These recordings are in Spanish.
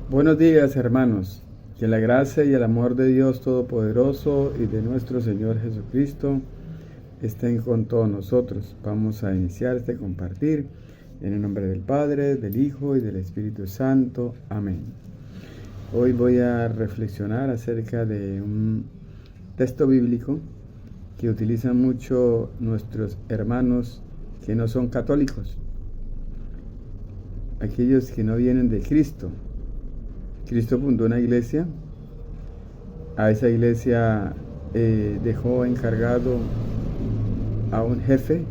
Buenos días, hermanos. Que la gracia y el amor de Dios Todopoderoso y de nuestro Señor Jesucristo estén con todos nosotros. Vamos a iniciar este compartir en el nombre del Padre, del Hijo y del Espíritu Santo. Amén. Hoy voy a reflexionar acerca de un texto bíblico que utilizan mucho nuestros hermanos que no son católicos, aquellos que no vienen de Cristo. Cristo fundó una iglesia, a esa iglesia dejó encargado a un jefe,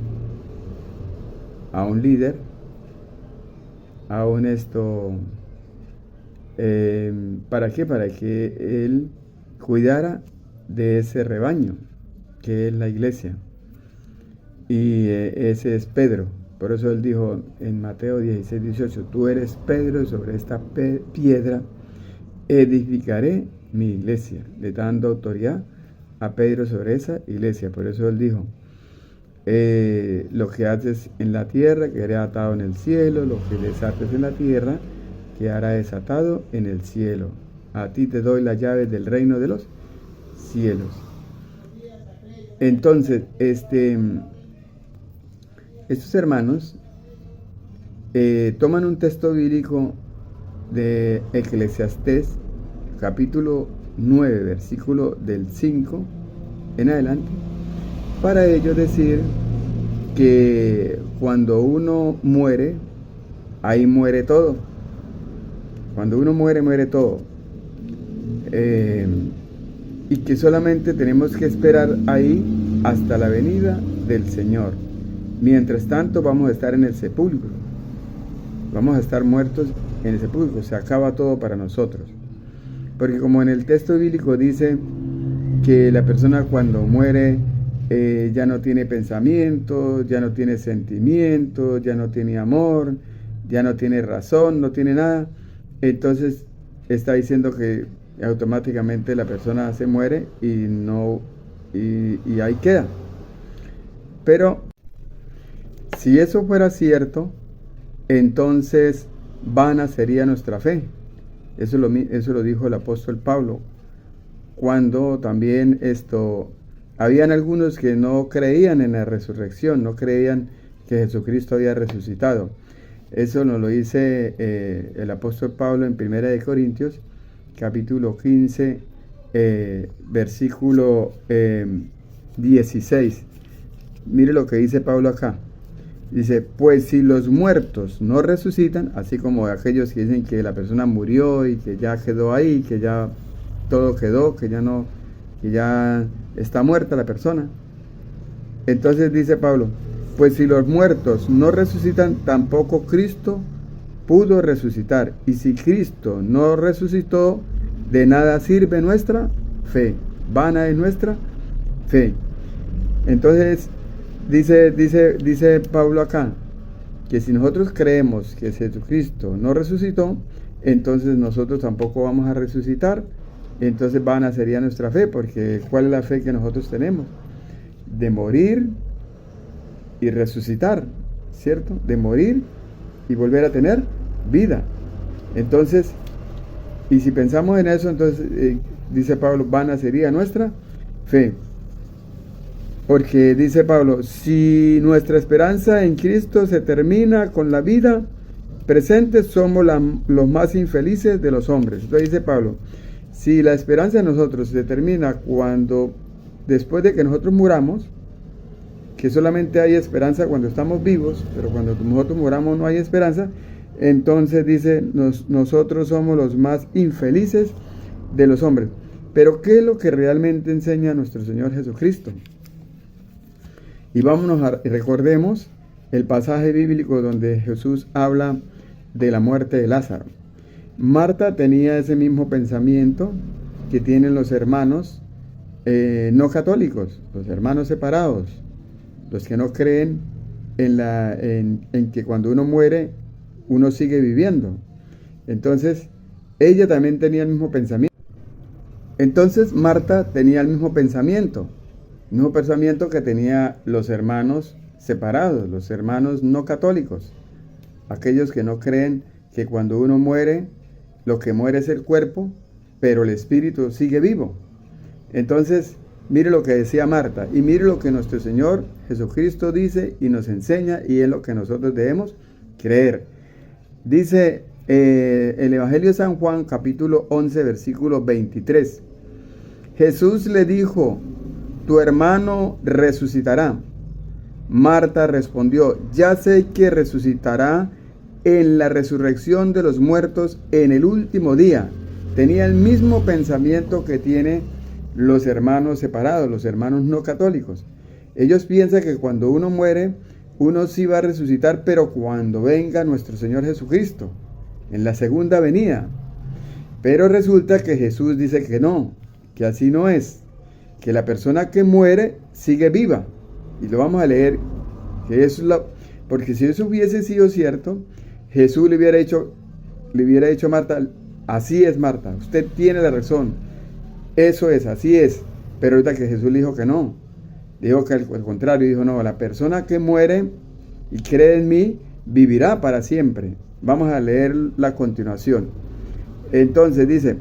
a un líder, a un ¿para qué? Para que él cuidara de ese rebaño, que es la iglesia. Y ese es Pedro. Por eso él dijo en Mateo 16:18, tú eres Pedro y sobre esta piedra edificaré mi iglesia, le dando autoridad a Pedro sobre esa iglesia. Por eso él dijo, lo que haces en la tierra quedará atado en el cielo, lo que desates en la tierra quedará desatado en el cielo. A ti te doy las llaves del reino de los cielos. Entonces, estos hermanos toman un texto bíblico de Eclesiastés, capítulo 9, versículo del 5 en adelante, para ellos decir que cuando uno muere, ahí muere todo. Cuando uno muere, muere todo. Y que solamente tenemos que esperar ahí hasta la venida del Señor. Mientras tanto vamos a estar en el sepulcro. Vamos a estar muertos en el sepulcro. Se acaba todo para nosotros. Porque como en el texto bíblico dice que la persona cuando muere ya no tiene pensamientos, ya no tiene sentimientos, ya no tiene amor, ya no tiene razón, no tiene nada. Entonces está diciendo que automáticamente la persona se muere y ahí queda. Pero si eso fuera cierto, entonces vana sería nuestra fe. Eso lo dijo el apóstol Pablo, cuando también habían algunos que no creían en la resurrección, no creían que Jesucristo había resucitado. Eso nos lo dice el apóstol Pablo en 1 de Corintios, capítulo 15, versículo 16. Mire lo que dice Pablo acá. Dice, pues si los muertos no resucitan, así como aquellos que dicen que la persona murió y que ya quedó ahí, que ya todo quedó, que ya está muerta la persona. Entonces dice Pablo, pues si los muertos no resucitan, tampoco Cristo pudo resucitar. Y si Cristo no resucitó, de nada sirve nuestra fe. Vana es nuestra fe. Entonces, dice Pablo acá, que si nosotros creemos que Jesucristo no resucitó, entonces nosotros tampoco vamos a resucitar. Entonces vana sería nuestra fe, porque ¿cuál es la fe que nosotros tenemos? De morir y resucitar, ¿cierto? De morir y volver a tener vida. Entonces, y si pensamos en eso, entonces dice Pablo, vana sería nuestra fe. Porque dice Pablo, si nuestra esperanza en Cristo se termina con la vida presente, somos los más infelices de los hombres. Entonces dice Pablo, si la esperanza en nosotros se termina después de que nosotros muramos, que solamente hay esperanza cuando estamos vivos, pero cuando nosotros muramos no hay esperanza, entonces dice, nosotros somos los más infelices de los hombres. Pero ¿qué es lo que realmente enseña nuestro Señor Jesucristo? Y recordemos el pasaje bíblico donde Jesús habla de la muerte de Lázaro. Marta tenía ese mismo pensamiento que tienen los hermanos no católicos, los hermanos separados, los que no creen en que cuando uno muere, uno sigue viviendo. Entonces, ella también tenía el mismo pensamiento. Entonces, Marta tenía el mismo pensamiento que tenía los hermanos separados, los hermanos no católicos, aquellos que no creen que cuando uno muere, lo que muere es el cuerpo, pero el espíritu sigue vivo. Entonces, mire lo que decía Marta y mire lo que nuestro Señor Jesucristo dice y nos enseña, y es lo que nosotros debemos creer. Dice el Evangelio de San Juan, capítulo 11, versículo 23. Jesús le dijo: tu hermano resucitará. Marta respondió: ya sé que resucitará en la resurrección de los muertos en el último día. Tenía el mismo pensamiento que tiene los hermanos separados, los hermanos no católicos. Ellos piensan que cuando uno muere, uno sí va a resucitar, pero cuando venga nuestro Señor Jesucristo, en la segunda venida. Pero resulta que Jesús dice que no, que así no es, que la persona que muere sigue viva. Y lo vamos a leer, que eso es porque si eso hubiese sido cierto, Jesús le hubiera dicho a Marta: así es, Marta, usted tiene la razón, eso es, así es. Pero ahorita que Jesús le dijo que no, dijo que al contrario, dijo: no, la persona que muere y cree en mí vivirá para siempre. Vamos a leer la continuación. Entonces dice: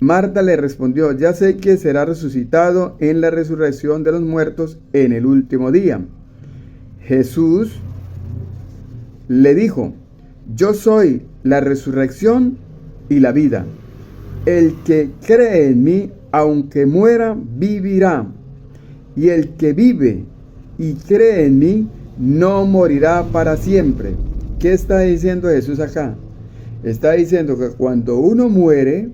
Marta le respondió: ya sé que será resucitado en la resurrección de los muertos en el último día. Jesús le dijo: yo soy la resurrección y la vida. El que cree en mí, aunque muera, vivirá. Y el que vive y cree en mí, no morirá para siempre. ¿Qué está diciendo Jesús acá? Está diciendo que cuando uno muere,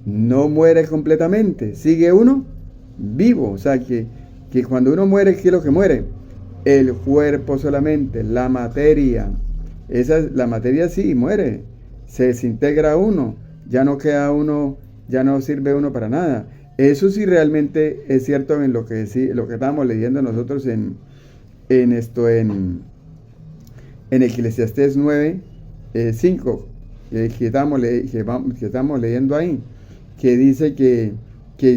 no muere completamente, sigue uno vivo. O sea que cuando uno muere, ¿qué es lo que muere? El cuerpo solamente, la materia. La materia sí muere, se desintegra uno, ya no queda uno, ya no sirve uno para nada. Eso sí realmente es cierto en lo que estábamos leyendo nosotros en Eclesiastés 9, 5, que estamos leyendo ahí, que dice que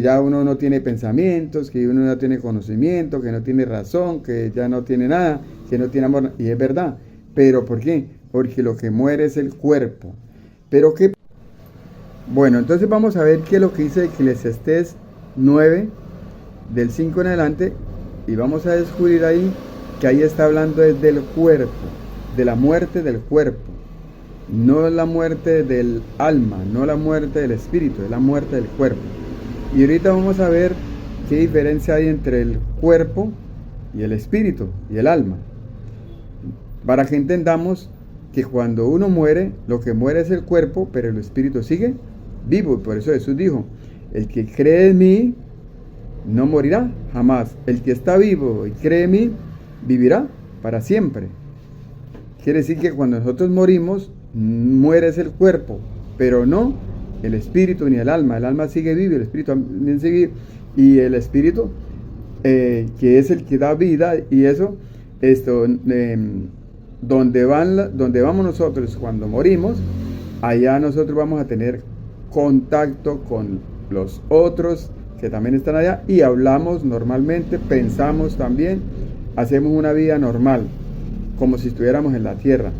ya uno no tiene pensamientos, que uno no tiene conocimiento, que no tiene razón, que ya no tiene nada, que no tiene amor. Y es verdad. ¿Pero por qué? Porque lo que muere es el cuerpo. ¿Pero qué? Bueno, entonces vamos a ver qué es lo que dice Eclesiastés 9, del 5 en adelante, y vamos a descubrir ahí que ahí está hablando del cuerpo, de la muerte del cuerpo. No la muerte del alma, no la muerte del espíritu, es la muerte del cuerpo. Y ahorita vamos a ver qué diferencia hay entre el cuerpo y el espíritu y el alma. Para que entendamos que cuando uno muere, lo que muere es el cuerpo, pero el espíritu sigue vivo. Y por eso Jesús dijo: el que cree en mí no morirá jamás. El que está vivo y cree en mí vivirá para siempre. Quiere decir que cuando nosotros morimos, muere es el cuerpo, pero no el espíritu ni el alma. El alma sigue vivo, el espíritu también sigue vivo. Y el espíritu, que es el que da vida, y donde vamos nosotros cuando morimos, allá nosotros vamos a tener contacto con los otros que también están allá, y hablamos normalmente, pensamos también, hacemos una vida normal, como si estuviéramos en la tierra.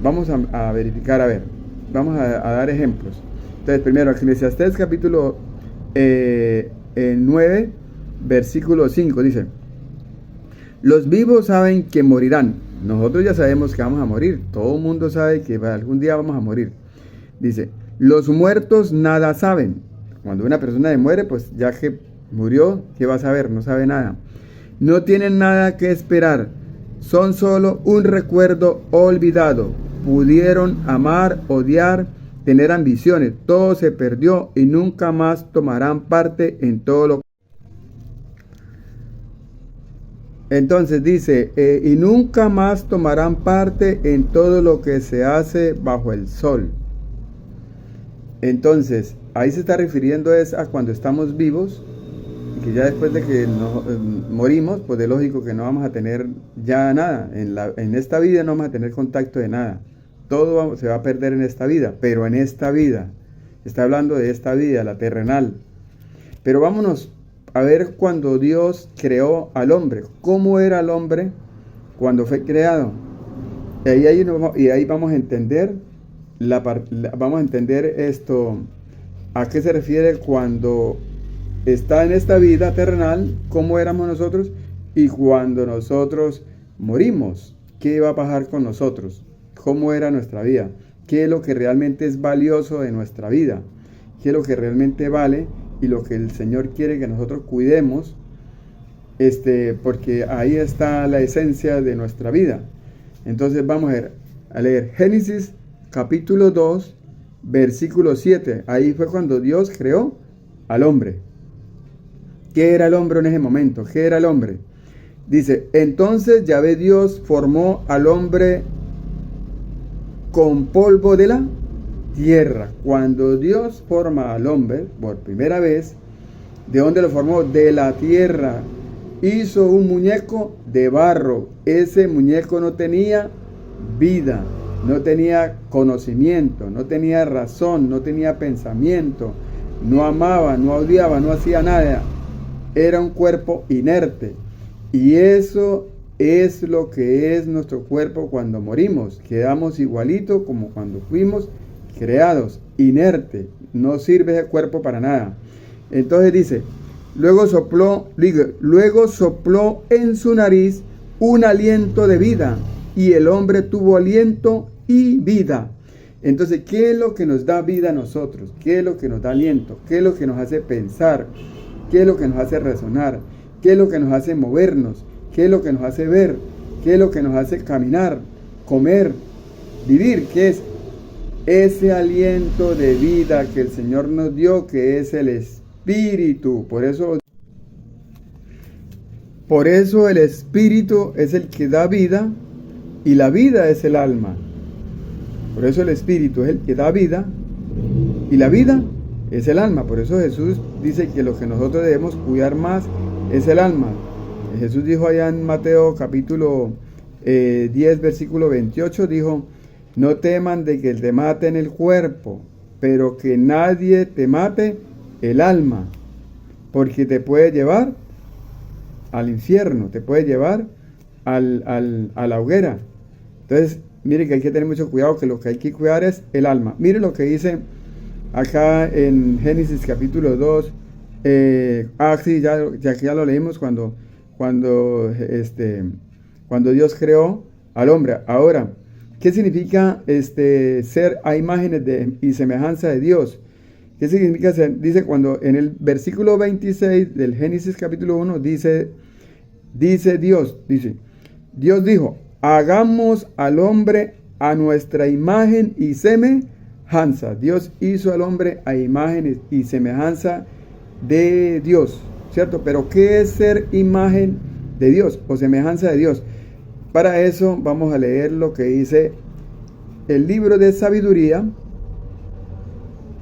Vamos a verificar, a ver, vamos a dar ejemplos. Entonces, primero, Eclesiastés capítulo 9, versículo 5, dice: los vivos saben que morirán. Nosotros ya sabemos que vamos a morir. Todo el mundo sabe que algún día vamos a morir. Dice: los muertos nada saben. Cuando una persona muere, pues ya que murió, ¿qué va a saber? No sabe nada. No tienen nada que esperar. Son solo un recuerdo olvidado. Pudieron amar, odiar, tener ambiciones. Todo se perdió y nunca más tomarán parte en todo lo que... Entonces dice, y nunca más tomarán parte en todo lo que se hace bajo el sol. Entonces, ahí se está refiriendo a cuando estamos vivos, que ya después de que morimos, pues es lógico que no vamos a tener ya nada. En esta vida no vamos a tener contacto de nada. Todo se va a perder en esta vida, pero en esta vida, está hablando de esta vida, la terrenal. Pero vámonos a ver cuando Dios creó al hombre. ¿Cómo era el hombre cuando fue creado? Y ahí vamos a entender vamos a entender esto, a qué se refiere cuando está en esta vida terrenal, cómo éramos nosotros, y cuando nosotros morimos, qué va a pasar con nosotros, cómo era nuestra vida, qué es lo que realmente es valioso de nuestra vida, qué es lo que realmente vale y lo que el Señor quiere que nosotros cuidemos, porque ahí está la esencia de nuestra vida. Entonces vamos a leer Génesis capítulo 2, versículo 7. Ahí fue cuando Dios creó al hombre. ¿Qué era el hombre en ese momento? ¿Qué era el hombre? Dice, entonces Yahvé Dios formó al hombre con polvo de la tierra. Cuando Dios forma al hombre por primera vez, ¿de dónde lo formó? De la tierra. Hizo un muñeco de barro. Ese muñeco no tenía vida, no tenía conocimiento, no tenía razón, no tenía pensamiento, no amaba, no odiaba, no hacía nada. Era un cuerpo inerte. Y eso es lo que es nuestro cuerpo cuando morimos. Quedamos igualito como cuando fuimos creados, inerte. No sirve ese cuerpo para nada. Entonces dice, luego sopló en su nariz un aliento de vida, y el hombre tuvo aliento y vida. Entonces, ¿qué es lo que nos da vida a nosotros? ¿Qué es lo que nos da aliento? ¿Qué es lo que nos hace pensar? ¿Qué es lo que nos hace razonar? ¿Qué es lo que nos hace movernos? ¿Qué es lo que nos hace ver? ¿Qué es lo que nos hace caminar, comer, vivir? ¿Qué es ese aliento de vida que el Señor nos dio, que es el Espíritu? Por eso el Espíritu es el que da vida, y la vida es el alma. Por eso el Espíritu es el que da vida, y la vida es el alma. Por eso Jesús dice que lo que nosotros debemos cuidar más es el alma. Jesús dijo allá en Mateo capítulo 10, versículo 28, dijo, no teman de que te maten el cuerpo, pero que nadie te mate el alma, porque te puede llevar al infierno, te puede llevar a la hoguera. Entonces, mire que hay que tener mucho cuidado, que lo que hay que cuidar es el alma. Mire lo que dice acá en Génesis capítulo 2, sí, ya lo leímos cuando Dios creó al hombre. Ahora, ¿qué significa ser a imágenes y semejanza de Dios? ¿Qué significa ser? Dice cuando en el versículo 26 del Génesis capítulo 1 dice Dios dijo, hagamos al hombre a nuestra imagen y semejanza. Dios hizo al hombre a imagen y semejanza de Dios, ¿cierto? Pero ¿qué es ser imagen de Dios o semejanza de Dios? Para eso vamos a leer lo que dice el libro de sabiduría.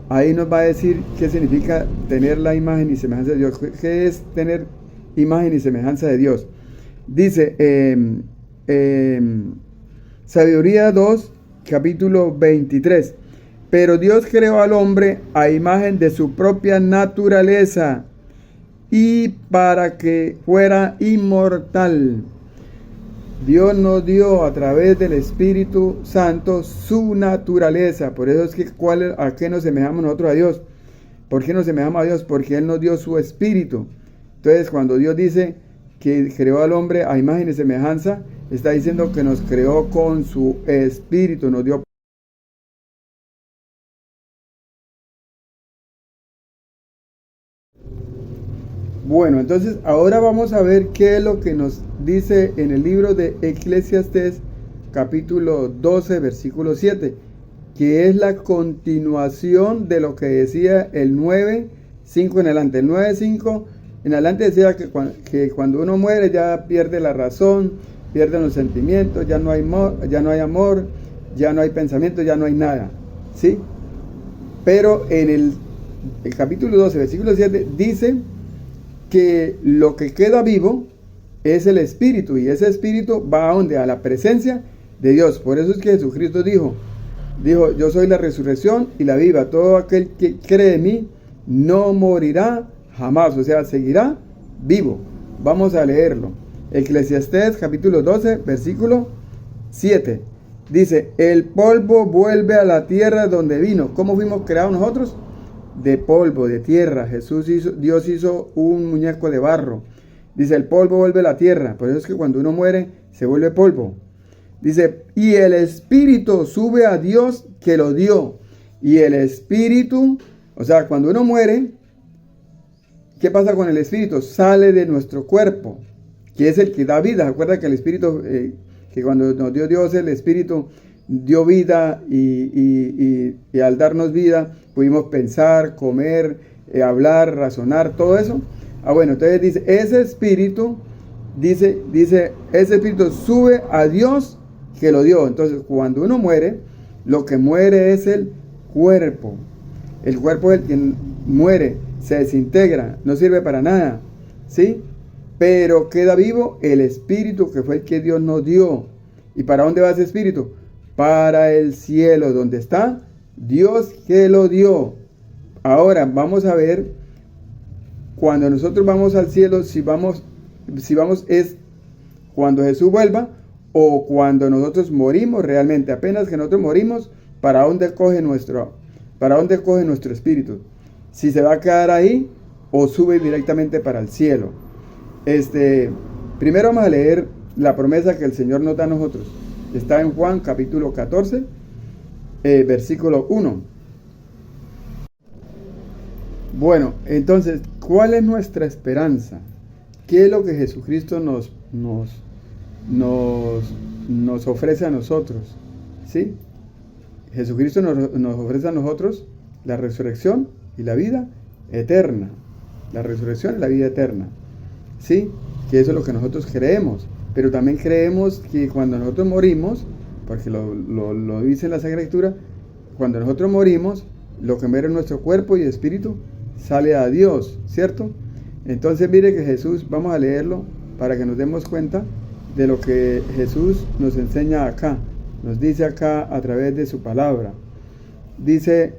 Ahí nos va a decir qué significa tener la imagen y semejanza de Dios. ¿Qué es tener imagen y semejanza de Dios? Dice Sabiduría 2, capítulo 23. Pero Dios creó al hombre a imagen de su propia naturaleza, y para que fuera inmortal. Dios nos dio a través del Espíritu Santo su naturaleza. Por eso es que ¿a qué nos semejamos nosotros a Dios? ¿Por qué nos semejamos a Dios? Porque Él nos dio su Espíritu. Entonces, cuando Dios dice que creó al hombre a imagen y semejanza, está diciendo que nos creó con su Espíritu, nos dio. Bueno, entonces ahora vamos a ver qué es lo que nos dice en el libro de Eclesiastés, capítulo 12, versículo 7, que es la continuación de lo que decía el 9:5 en adelante. El 9:5 en adelante decía que cuando uno muere ya pierde la razón, pierden los sentimientos, ya no hay amor, ya no hay pensamiento, ya no hay nada, ¿sí? Pero en el capítulo 12, versículo 7 dice que lo que queda vivo es el Espíritu, y ese Espíritu va a donde, a la presencia de Dios. Por eso es que Jesucristo dijo, yo soy la resurrección y la vida. Todo aquel que cree en mí no morirá jamás, o sea, seguirá vivo. Vamos a leerlo. Eclesiastés capítulo 12, versículo 7. Dice, el polvo vuelve a la tierra donde vino. ¿Cómo fuimos creados nosotros? De polvo, de tierra. Dios hizo un muñeco de barro. Dice, el polvo vuelve a la tierra. Por eso es que cuando uno muere, se vuelve polvo. Dice, y el espíritu sube a Dios que lo dio. Y el espíritu, o sea, cuando uno muere, ¿qué pasa con el espíritu? Sale de nuestro cuerpo, que es el que da vida. Recuerda que el espíritu, que cuando nos dio Dios el espíritu, dio vida y al darnos vida pudimos pensar, comer, hablar, razonar, todo eso. Bueno, entonces dice, ese espíritu sube a Dios que lo dio. Entonces, cuando uno muere, lo que muere es el cuerpo. El cuerpo es el que muere, se desintegra, no sirve para nada, ¿sí? Pero queda vivo el espíritu que fue el que Dios nos dio. ¿Y para dónde va ese espíritu? Para el cielo, donde está Dios que lo dio. Ahora vamos a ver, cuando nosotros vamos al cielo, si vamos es cuando Jesús vuelva o cuando nosotros morimos realmente. Apenas que nosotros morimos, ¿para dónde coge nuestro espíritu? Si se va a quedar ahí o sube directamente para el cielo. Primero vamos a leer la promesa que el Señor nos da a nosotros. Está en Juan capítulo 14, versículo 1. Bueno, entonces, ¿cuál es nuestra esperanza? ¿Qué es lo que Jesucristo nos ofrece a nosotros? ¿Sí? Jesucristo nos ofrece a nosotros la resurrección y la vida eterna. La resurrección y la vida eterna. ¿Sí? Que eso es lo que nosotros creemos. Pero también creemos que cuando nosotros morimos, porque lo dice en la Sagrada Escritura, cuando nosotros morimos, lo que muere en nuestro cuerpo y espíritu sale a Dios, ¿cierto? Entonces mire que Jesús, vamos a leerlo para que nos demos cuenta de lo que Jesús nos enseña acá. Nos dice acá a través de su palabra. Dice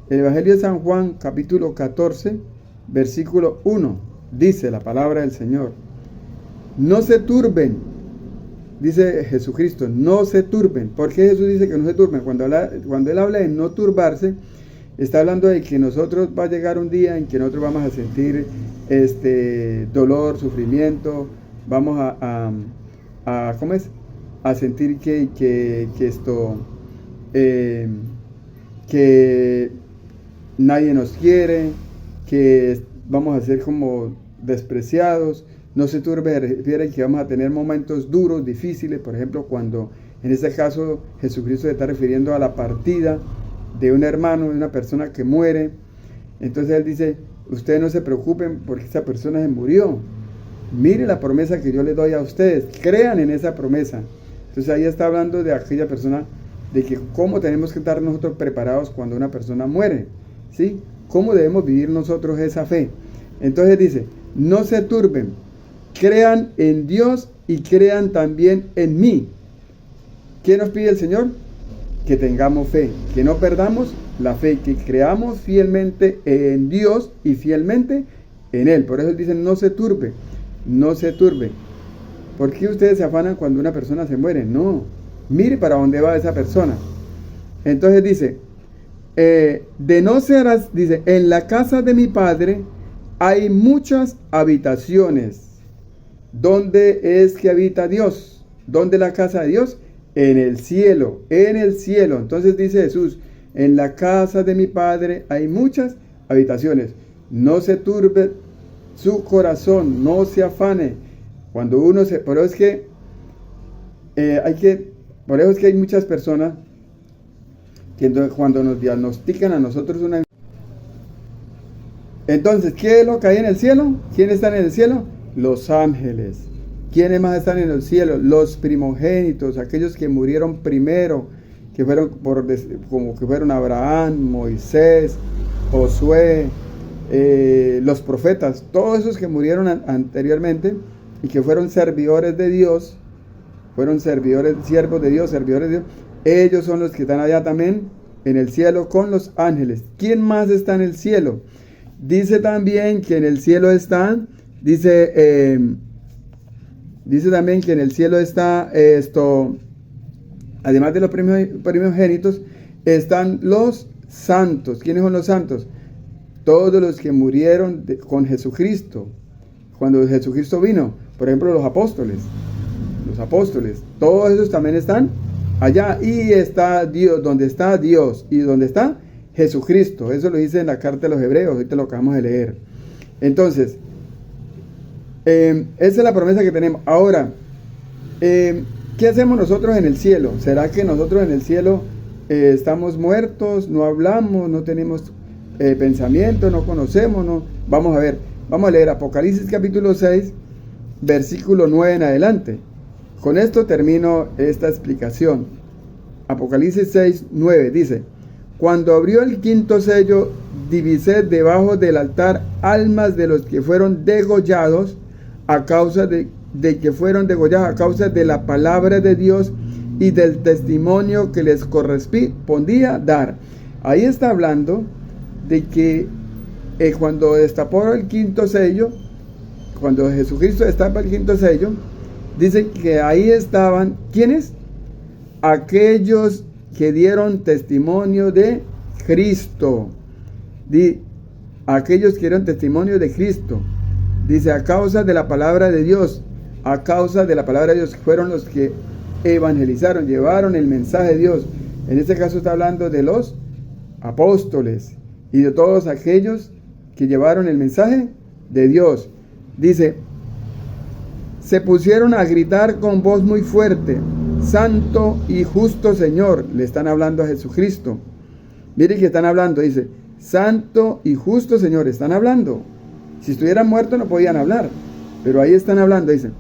el Evangelio de San Juan, capítulo 14, versículo 1. Dice la palabra del Señor. No se turben, dice Jesucristo, no se turben. ¿Por qué Jesús dice que no se turben? Cuando Él habla de no turbarse, está hablando de que nosotros va a llegar un día en que nosotros vamos a sentir dolor, sufrimiento, vamos a sentir que nadie nos quiere, que vamos a ser como despreciados. No se turbe, refiere que vamos a tener momentos duros, difíciles, por ejemplo, cuando en este caso Jesucristo se está refiriendo a la partida de un hermano, de una persona que muere. Entonces Él dice, ustedes no se preocupen porque esa persona se murió. Mire la promesa que yo les doy a ustedes, crean en esa promesa. Entonces ahí está hablando de aquella persona, de que cómo tenemos que estar nosotros preparados cuando una persona muere, ¿sí? Cómo debemos vivir nosotros esa fe. Entonces dice, no se turben, crean en Dios y crean también en mí. ¿Qué nos pide el Señor? Que tengamos fe, que no perdamos la fe, que creamos fielmente en Dios y fielmente en Él. Por eso Él dice, no se turbe, no se turbe. ¿Por qué ustedes se afanan cuando una persona se muere? No, mire para dónde va esa persona. Entonces dice, de no ser así, dice, en la casa de mi Padre hay muchas habitaciones. ¿Dónde es que habita Dios? ¿Dónde es la casa de Dios? En el cielo, en el cielo. Entonces dice Jesús, en la casa de mi Padre hay muchas habitaciones. No se turbe su corazón, no se afane. Cuando uno se... Por eso es que hay muchas personas que cuando nos diagnostican a nosotros una... Entonces, ¿qué es lo que hay en el cielo? ¿Quién está en el cielo? Los ángeles. ¿Quiénes más están en el cielo? Los primogénitos, aquellos que murieron primero, que fueron Abraham, Moisés, Josué, los profetas, todos esos que murieron anteriormente y que fueron servidores de Dios, siervos de Dios, servidores de Dios, ellos son los que están allá también en el cielo con los ángeles. ¿Quién más está en el cielo? Dice también que en el cielo están, dice también que en el cielo está además de los primogénitos, están los santos. ¿Quiénes son los santos? Todos los que murieron con Jesucristo, cuando Jesucristo vino. Por ejemplo, los apóstoles, todos esos también están allá. Y está Dios, donde está Dios y donde está Jesucristo. Eso lo dice en la carta de los Hebreos, ahorita lo acabamos de leer. Entonces, esa es la promesa que tenemos. Ahora, ¿qué hacemos nosotros en el cielo? ¿Será que nosotros en el cielo estamos muertos, no hablamos, no tenemos pensamiento, no conocemos? No? Vamos a ver, vamos a leer Apocalipsis capítulo 6, versículo 9 en adelante. Con esto termino esta explicación. Apocalipsis 6, 9 dice: cuando abrió el quinto sello, divisé debajo del altar almas de los que fueron degollados a causa de que fueron degollados a causa de la palabra de Dios y del testimonio que les correspondía dar. Ahí está hablando de que cuando destapó el quinto sello, cuando Jesucristo destapa el quinto sello, dice que ahí estaban, ¿quiénes? Aquellos que dieron testimonio de Cristo. Aquellos que dieron testimonio de Cristo. Dice, a causa de la palabra de Dios. A causa de la palabra de Dios fueron los que evangelizaron, llevaron el mensaje de Dios. En este caso está hablando de los apóstoles y de todos aquellos que llevaron el mensaje de Dios. Dice, se pusieron a gritar con voz muy fuerte: Santo y justo Señor. Le están hablando a Jesucristo. Miren que están hablando, dice, Santo y justo Señor. Están hablando. Si estuvieran muertos no podían hablar, pero ahí están hablando. Dice,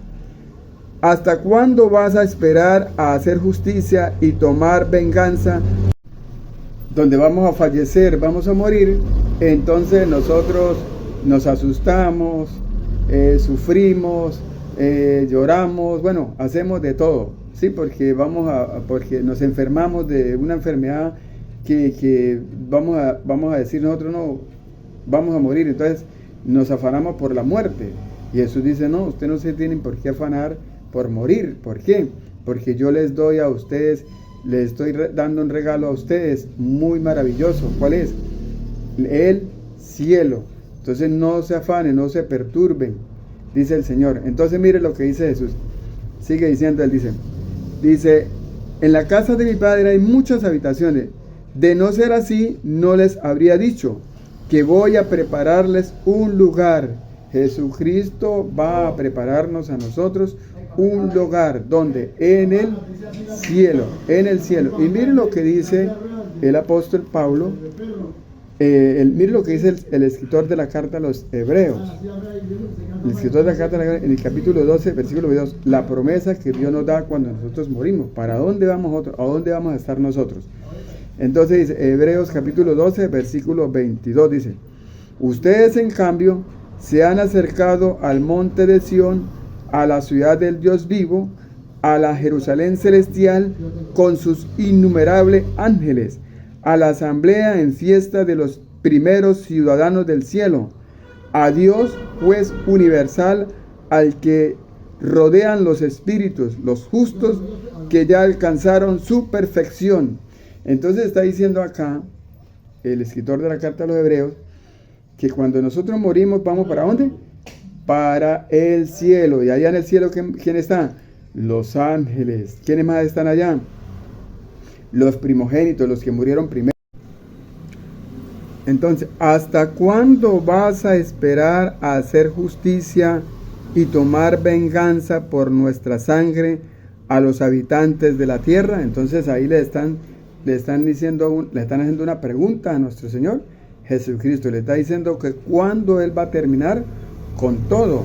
¿hasta cuándo vas a esperar a hacer justicia y tomar venganza? Donde vamos a fallecer, vamos a morir, entonces nosotros nos asustamos, sufrimos, lloramos, bueno, hacemos de todo, ¿sí? Porque porque nos enfermamos de una enfermedad que vamos a decir nosotros no, vamos a morir, entonces nos afanamos por la muerte. Y Jesús dice, no, ustedes no se tienen por qué afanar por morir. ¿Por qué? Porque yo les doy a ustedes, les estoy dando un regalo a ustedes muy maravilloso. ¿Cuál es? El cielo. Entonces no se afanen, no se perturben, dice el Señor. Entonces mire lo que dice Jesús. Sigue diciendo, él dice, en la casa de mi Padre hay muchas habitaciones. De no ser así, no les habría dicho que voy a prepararles un lugar. Jesucristo va a prepararnos a nosotros un lugar. ¿Dónde? En el cielo. En el cielo. Y miren lo que dice el apóstol Pablo. Miren lo que dice el escritor de la carta a los Hebreos. El escritor de la carta en el capítulo 12, versículo 22. La promesa que Dios nos da cuando nosotros morimos. ¿Para dónde vamos ¿A dónde vamos a estar nosotros? Entonces dice Hebreos capítulo 12, versículo 22. Dice, ustedes en cambio se han acercado al monte de Sión, a la ciudad del Dios vivo, a la Jerusalén celestial con sus innumerables ángeles, a la asamblea en fiesta de los primeros ciudadanos del cielo, a Dios juez universal, al que rodean los espíritus, los justos que ya alcanzaron su perfección. Entonces está diciendo acá el escritor de la carta a los Hebreos que cuando nosotros morimos, ¿vamos para dónde? Para el cielo. Y allá en el cielo, ¿quién está? Los ángeles. ¿Quiénes más están allá? Los primogénitos, los que murieron primero. Entonces, ¿hasta cuándo vas a esperar a hacer justicia y tomar venganza por nuestra sangre a los habitantes de la tierra? Entonces ahí le están haciendo una pregunta a nuestro Señor Jesucristo. Le está diciendo que cuándo Él va a terminar con todo.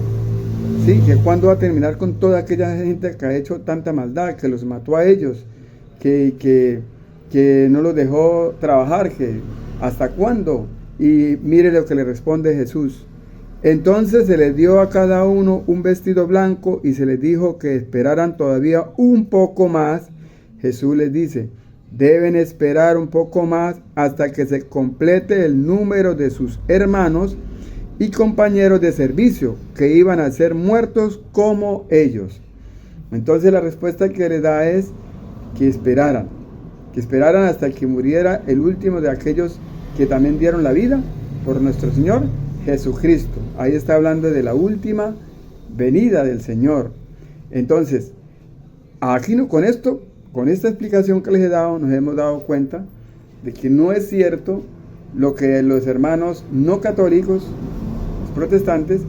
Sí, que cuándo va a terminar con toda aquella gente que ha hecho tanta maldad, que los mató a ellos, que no los dejó trabajar, que hasta cuándo. Y mire lo que le responde Jesús. Entonces se les dio a cada uno un vestido blanco y se les dijo que esperaran todavía un poco más. Jesús les dice, deben esperar un poco más hasta que se complete el número de sus hermanos y compañeros de servicio, que iban a ser muertos como ellos. Entonces la respuesta que le da es, que esperaran hasta que muriera el último de aquellos que también dieron la vida por nuestro Señor Jesucristo. Ahí está hablando de la última venida del Señor. Entonces, aquí con esta explicación que les he dado, nos hemos dado cuenta de que no es cierto lo que los hermanos no católicos, los protestantes,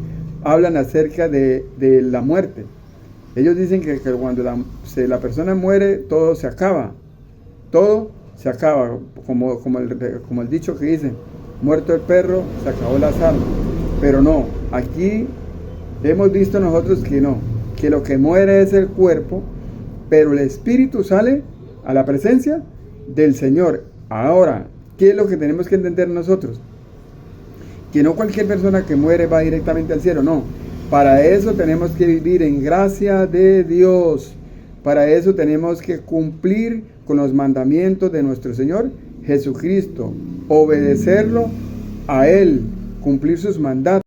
hablan acerca de la muerte. Ellos dicen que cuando la persona muere, todo se acaba, como el dicho que dice, muerto el perro, se acabó la sal. Pero no, aquí hemos visto nosotros que no, que lo que muere es el cuerpo, pero el espíritu sale a la presencia del Señor. Ahora, ¿qué es lo que tenemos que entender nosotros? Que no cualquier persona que muere va directamente al cielo, no. Para eso tenemos que vivir en gracia de Dios. Para eso tenemos que cumplir con los mandamientos de nuestro Señor Jesucristo, obedecerlo a Él, cumplir sus mandatos.